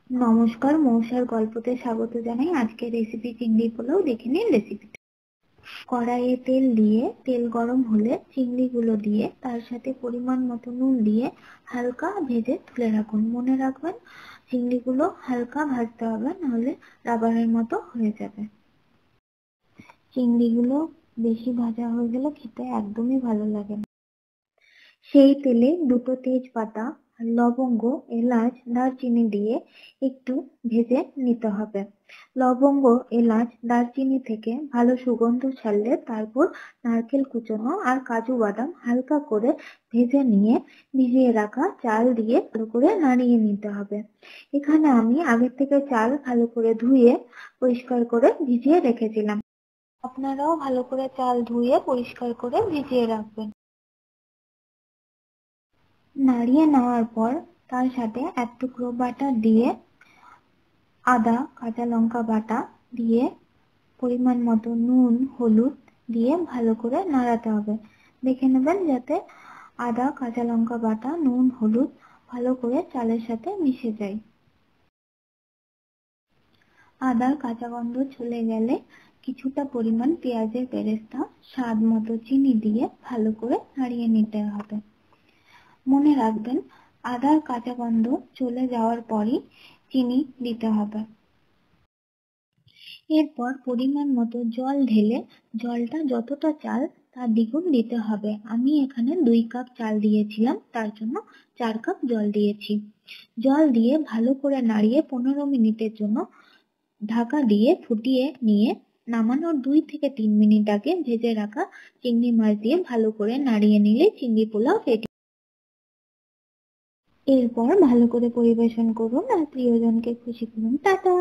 নমস্কার, মৌসার গল্পতে স্বাগত জানাই। আজকের রেসিপি চিংড়ি পোলাও। দেখে নিন রেসিপিটা। কড়াইয়ে তেল দিয়ে তেল গরম হলে চিংড়িগুলো দিয়ে তার সাথে পরিমাণ মতো নুন দিয়ে হালকা ভেজে তুলে রাখুন। মনে রাখবেন চিংড়িগুলো হালকা ভাজতে হবে, নাহলে রাবারের মতো হয়ে যাবে। চিংড়িগুলো বেশি ভাজা হয়ে গেলে খেতে একদমই ভালো লাগে না। সেই তেলে দুটো তেজপাতা, লবঙ্গ, এলাচ, দারচিনি দিয়ে একটু ভেজে নিতে হবে। লবঙ্গ, এলাচ, দারচিনি থেকে ভালো সুগন্ধ ছাড়লে তারপর নারকেল কুচোনো আর কাজু বাদাম হালকা করে ভেজে নিয়ে ভিজিয়ে রাখা চাল দিয়ে ভালো করে নাড়িয়ে নিতে হবে। এখানে আমি আগের থেকে চাল ভালো করে ধুয়ে পরিষ্কার করে ভিজিয়ে রেখেছিলাম। আপনারাও ভালো করে চাল ধুয়ে পরিষ্কার করে ভিজিয়ে রাখবেন। নাড়িয়ে নেওয়ার পর তার সাথে এক টুকরো বাটা দিয়ে আদা, কাঁচা লঙ্কা বাটা দিয়ে পরিমাণ মতো নুন, হলুদ দিয়ে ভালো করে নাড়াতে হবে। দেখে নেবেন যাতে আদা, কাঁচা লঙ্কা বাটা, নুন, হলুদ ভালো করে চালের সাথে মিশে যায়। আদার কাঁচা গন্ধ চলে গেলে কিছুটা পরিমাণ পেঁয়াজের বেরেস্তা, স্বাদ মতো চিনি দিয়ে ভালো করে নাড়িয়ে নিতে হবে। মনে রাখবেন আদার কাঁচা গন্ধ চলে যাওয়ার পরই চিনি দিতে হবে। এরপর পরিমাণ মতো জল ঢেলে জলটা যতটা চাল তার দ্বিগুণ দিতে হবে। আমি এখানে 2 কাপ চাল দিয়েছিলাম, তার জন্য 4 কাপ জল দিয়েছি। জল দিয়ে ভালো করে নাড়িয়ে 15 মিনিটের জন্য ঢাকা দিয়ে ফুটিয়ে নিয়ে নামানোর 2 থেকে 3 মিনিট আগে ভেজে রাখা চিংড়ি মাছ দিয়ে ভালো করে নাড়িয়ে নিলে চিংড়ি পোলাও রেডি। এরপর ভালো করে পরিবেশন করুন আর প্রিয়জনকে খুশি করুন। টাটা।